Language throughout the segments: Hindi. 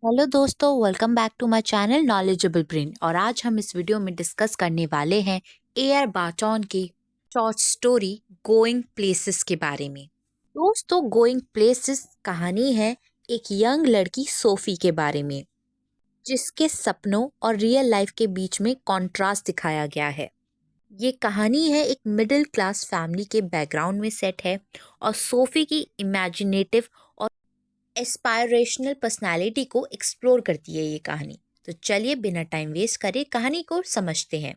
हेलो दोस्तों, welcome back to my channel knowledgeable brain. और आज हम इस वीडियो में डिस्कस करने वाले हैं एयर बाटॉन की शॉर्ट स्टोरी गोइंग प्लेसेस के बारे में। दोस्तों, गोइंग प्लेसेस कहानी है एक यंग लड़की सोफी के बारे में, जिसके सपनों और रियल लाइफ के बीच में कॉन्ट्रास्ट दिखाया गया है। ये कहानी है एक मिडिल क्लास फैमिली के बैकग्राउंड में सेट है और सोफी की इमेजिनेटिव और एस्पायरेशनल पर्सनालिटी को एक्सप्लोर करती है ये कहानी। तो चलिए बिना टाइम वेस्ट करे कहानी को समझते हैं।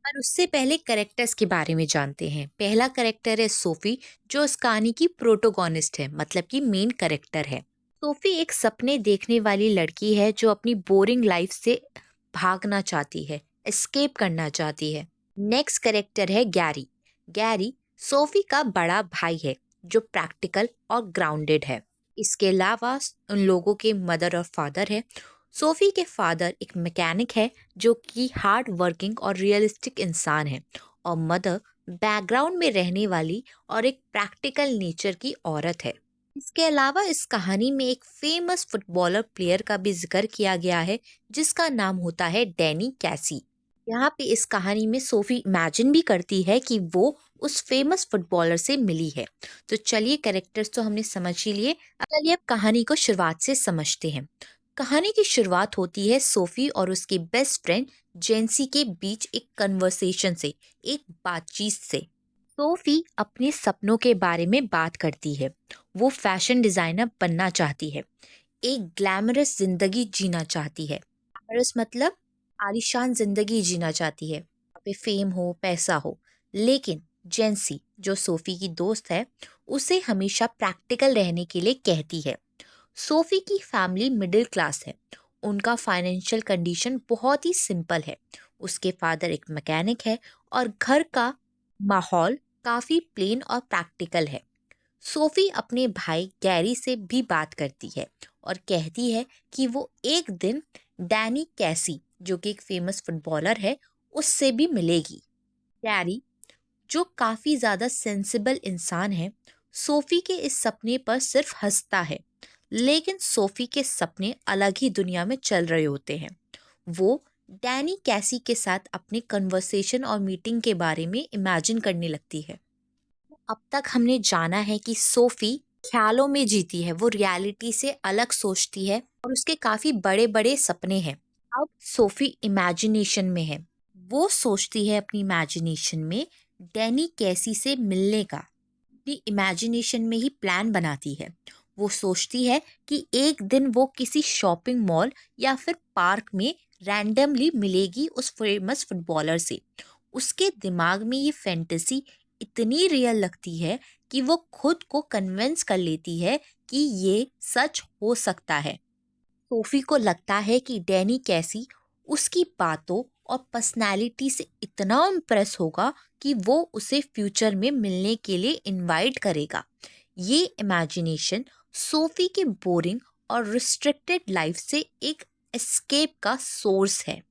पर उससे पहले कैरेक्टर्स के बारे में जानते हैं। पहला कैरेक्टर है सोफी, जो इस कहानी की प्रोटोगोनिस्ट है, मतलब कि मेन कैरेक्टर है। सोफी एक सपने देखने वाली लड़की है जो अपनी बोरिंग लाइफ से भागना चाहती है, एस्केप करना चाहती है। नेक्स्ट कैरेक्टर है गैरी। गैरी सोफी का बड़ा भाई है जो प्रैक्टिकल और ग्राउंडेड है। इसके अलावा उन लोगों के मदर और फादर है। सोफी के फादर एक मैकेनिक है जो कि हार्ड वर्किंग और रियलिस्टिक इंसान है, और मदर बैकग्राउंड में रहने वाली और एक प्रैक्टिकल नेचर की औरत है। इसके अलावा इस कहानी में एक फेमस फुटबॉलर प्लेयर का भी जिक्र किया गया है, जिसका नाम होता है डैनी कैसी। यहाँ पे इस कहानी में सोफी इमेजिन भी करती है कि वो उस फेमस फुटबॉलर से मिली है। तो चलिए, कैरेक्टर्स तो हमने समझ ही लिए, चलिए अब कहानी को शुरुआत से समझते हैं। कहानी की शुरुआत होती है सोफी और उसके बेस्ट फ्रेंड जेंसी के बीच एक कन्वर्सेशन से, एक बातचीत से। सोफी अपने सपनों के बारे में बात करती है। वो फैशन डिजाइनर बनना चाहती है, एक ग्लैमरस जिंदगी जीना चाहती है। ग्लैमरस मतलब आलीशान जिंदगी जीना चाहती है, वहाँ पे फेम हो, पैसा हो। लेकिन जेंसी, जो सोफी की दोस्त है, उसे हमेशा प्रैक्टिकल रहने के लिए कहती है। सोफी की फैमिली मिडिल क्लास है। उनका फाइनेंशियल कंडीशन बहुत ही सिंपल है। उसके फादर एक मैकेनिक है और घर का माहौल काफी प्लेन और प्रैक्टिकल है। सोफी अपने भाई गैरी से भी बात करती है और कहती है कि वो एक दिन डैनी कैसी, जो कि एक फेमस फुटबॉलर है, उससे भी मिलेगी। गैरी, जो काफी ज्यादा सेंसिबल इंसान है, सोफी के इस सपने पर सिर्फ हंसता है। लेकिन सोफी के सपने अलग ही दुनिया में चल रहे होते हैं। वो डैनी कैसी के साथ अपने कन्वर्सेशन और मीटिंग के बारे में इमेजिन करने लगती है। अब तक हमने जाना है कि सोफी ख्यालों में जीती है, वो रियलिटी से अलग सोचती है और उसके काफी बड़े बड़े सपने हैं। अब सोफी इमेजिनेशन में है। वो सोचती है अपनी इमेजिनेशन में डैनी कैसी से मिलने का। अपनी इमेजिनेशन में ही प्लान बनाती है। वो सोचती है कि एक दिन वो किसी शॉपिंग मॉल या फिर पार्क में रैंडमली मिलेगी उस फेमस फुटबॉलर से। उसके दिमाग में ये फैंटेसी इतनी रियल लगती है कि वो खुद को कन्विंस कर लेती है कि ये सच हो सकता है। सोफी को लगता है कि डैनी कैसी उसकी बातों और पर्सनैलिटी से इतना इम्प्रेस होगा कि वो उसे फ्यूचर में मिलने के लिए इनवाइट करेगा। ये इमेजिनेशन सोफी के बोरिंग और रिस्ट्रिक्टेड लाइफ से एक एस्केप का सोर्स है।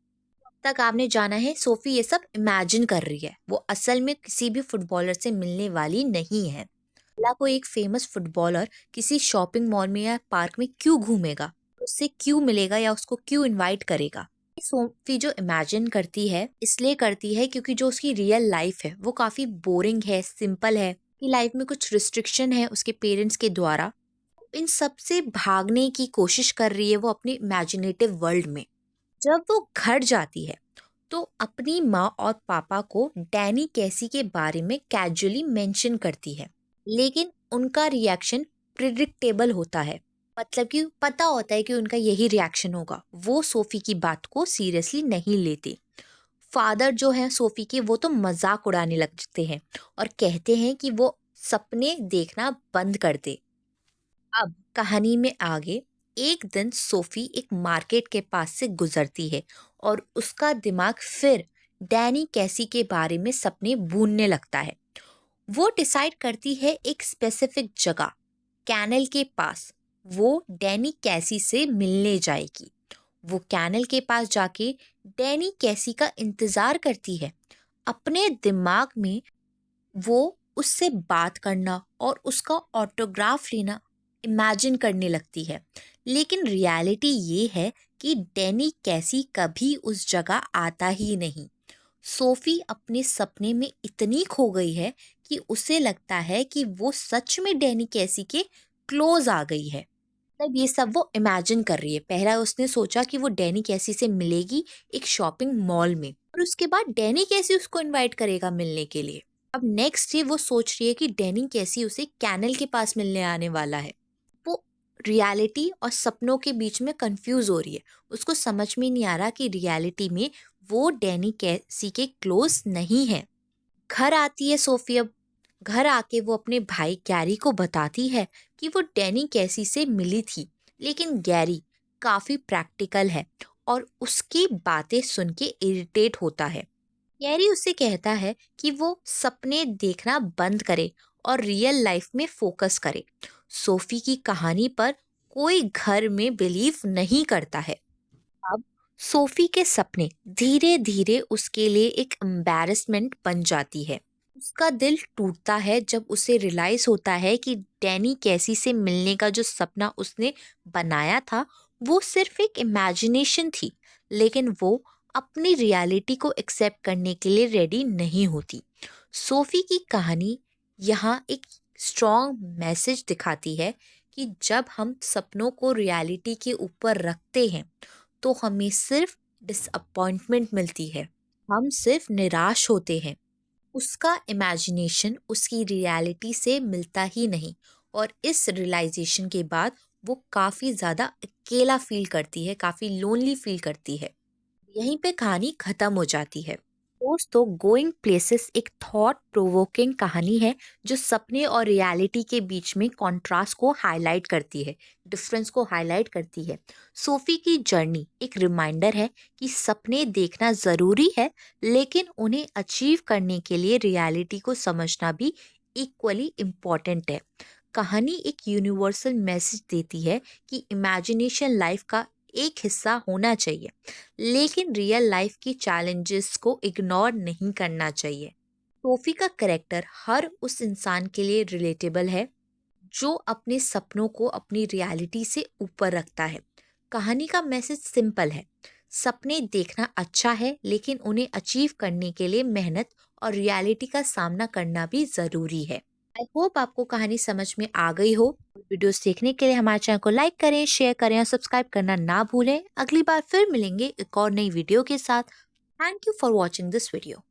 तक आपने जाना है सोफी ये सब इमेजिन कर रही है, वो असल में किसी भी फुटबॉलर से मिलने वाली नहीं है। भला कोई एक फेमस फुटबॉलर किसी शॉपिंग मॉल में या पार्क में क्यों घूमेगा, उससे क्यों मिलेगा या उसको क्यों इनवाइट करेगा। सोफी जो इमेजिन करती है इसलिए करती है क्योंकि जो उसकी रियल लाइफ है वो काफी बोरिंग है, सिंपल है। कि लाइफ में कुछ रिस्ट्रिक्शन है उसके पेरेंट्स के द्वारा। इन सब से भागने की कोशिश कर रही है वो अपने इमेजिनेटिव वर्ल्ड में। जब वो घर जाती है तो अपनी माँ और पापा को डैनी कैसी के बारे में कैजुअली मेंशन करती है, लेकिन उनका रिएक्शन प्रिडिक्टेबल होता है। मतलब कि पता होता है कि उनका यही रिएक्शन होगा। वो सोफी की बात को सीरियसली नहीं लेते। फादर जो है सोफी के, वो तो मजाक उड़ाने लगते हैं और कहते हैं कि वो सपने देखना बंद कर दे। अब कहानी में आगे, एक दिन सोफी एक मार्केट के पास से गुजरती है और उसका दिमाग फिर डैनी कैसी के बारे में सपने बुनने लगता है। वो डिसाइड करती है एक स्पेसिफिक जगह, कैनल के पास, वो डैनी कैसी से मिलने जाएगी। वो कैनल के पास जाके डैनी कैसी का इंतजार करती है। अपने दिमाग में वो उससे बात करना और उसका ऑटोग्राफ लेना इमेजिन करने लगती है। लेकिन रियलिटी ये है कि डैनी कैसी कभी उस जगह आता ही नहीं। सोफी अपने सपने में इतनी खो गई है कि उसे लगता है कि वो सच में डैनी कैसी के क्लोज आ गई है। तब ये सब वो इमेजिन कर रही है। पहला उसने सोचा कि वो डैनी कैसी से मिलेगी एक शॉपिंग मॉल में, और उसके बाद डैनी कैसी उसको इनवाइट करेगा मिलने के लिए। अब नेक्स्ट डे वो सोच रही है कि डैनी कैसी उसे कैनल के पास मिलने आने वाला है। वो रियलिटी और सपनों के बीच में कंफ्यूज हो रही है। उसको समझ में नहीं आ रहा कि रियलिटी में वो डैनी कैसी के क्लोज नहीं है। घर आती है सोफी। अब घर आके वो अपने भाई गैरी को बताती है कि वो डैनी कैसी से मिली थी, लेकिन गैरी काफी प्रैक्टिकल है और उसकी बातें सुन के इरिटेट होता है। गैरी उसे कहता है कि वो सपने देखना बंद करे और रियल लाइफ में फोकस करे। सोफी की कहानी पर कोई घर में बिलीव नहीं करता है। अब सोफी के सपने धीरे धीरे उसके लिए एक एम्बैरेसमेंट बन जाती है। उसका दिल टूटता है जब उसे रियलाइज होता है कि डैनी कैसी से मिलने का जो सपना उसने बनाया था वो सिर्फ एक इमेजिनेशन थी, लेकिन वो अपनी रियलिटी को एक्सेप्ट करने के लिए रेडी नहीं होती। सोफी की कहानी यहाँ एक स्ट्रॉन्ग मैसेज दिखाती है कि जब हम सपनों को रियलिटी के ऊपर रखते हैं तो हमें सिर्फ डिसअपॉइंटमेंट मिलती है, हम सिर्फ निराश होते हैं। उसका इमेजिनेशन उसकी रियलिटी से मिलता ही नहीं, और इस रियलाइजेशन के बाद वो काफ़ी ज़्यादा अकेला फील करती है, काफ़ी लोनली फील करती है। यहीं पे कहानी खत्म हो जाती है। दोस्तों, गोइंग प्लेसेस एक थॉट प्रोवोकिंग कहानी है जो सपने और रियलिटी के बीच में कॉन्ट्रास्ट को हाईलाइट करती है, डिफरेंस को हाईलाइट करती है। सोफी की जर्नी एक रिमाइंडर है कि सपने देखना ज़रूरी है, लेकिन उन्हें अचीव करने के लिए रियलिटी को समझना भी इक्वली इम्पॉर्टेंट है। कहानी एक यूनिवर्सल मैसेज देती है कि इमेजिनेशन लाइफ का एक हिस्सा होना चाहिए, लेकिन रियल लाइफ की चैलेंजेस को इग्नोर नहीं करना चाहिए। सोफी का कैरेक्टर हर उस इंसान के लिए रिलेटेबल है जो अपने सपनों को अपनी रियलिटी से ऊपर रखता है। कहानी का मैसेज सिंपल है, सपने देखना अच्छा है, लेकिन उन्हें अचीव करने के लिए मेहनत और रियलिटी का सामना करना भी ज़रूरी है। आई होप आपको कहानी समझ में आ गई हो। वीडियोस देखने के लिए हमारे चैनल को लाइक करें, शेयर करें और सब्सक्राइब करना ना भूलें। अगली बार फिर मिलेंगे एक और नई वीडियो के साथ। Thank you for watching this video.